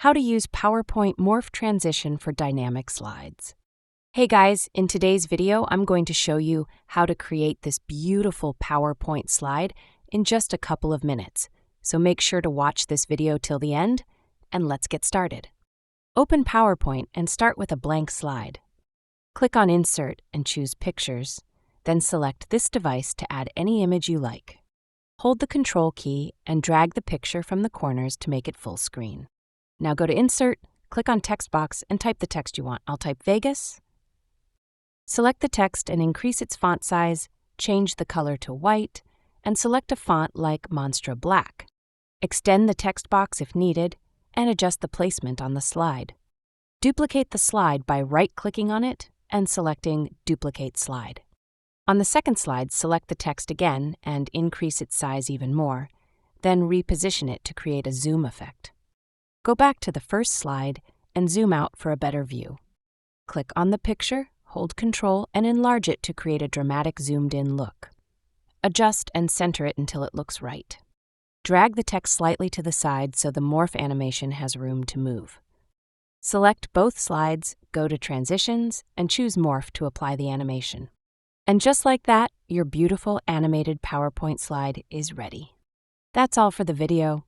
How to use PowerPoint Morph Transition for dynamic slides. Hey guys, in today's video, I'm going to show you how to create this beautiful PowerPoint slide in just a couple of minutes. So make sure to watch this video till the end, and let's get started. Open PowerPoint and start with a blank slide. Click on Insert and choose Pictures, then select this device to add any image you like. Hold the Control key and drag the picture from the corners to make it full screen. Now go to Insert, click on Text box and type the text you want. I'll type Vegas. Select the text and increase its font size, change the color to white, and select a font like Monstra Black. Extend the text box if needed, and adjust the placement on the slide. Duplicate the slide by right-clicking on it and selecting Duplicate Slide. On the second slide, select the text again and increase its size even more, then reposition it to create a zoom effect. Go back to the first slide and zoom out for a better view. Click on the picture, hold Control, and enlarge it to create a dramatic zoomed-in look. Adjust and center it until it looks right. Drag the text slightly to the side so the morph animation has room to move. Select both slides, go to Transitions, and choose Morph to apply the animation. And just like that, your beautiful animated PowerPoint slide is ready. That's all for the video.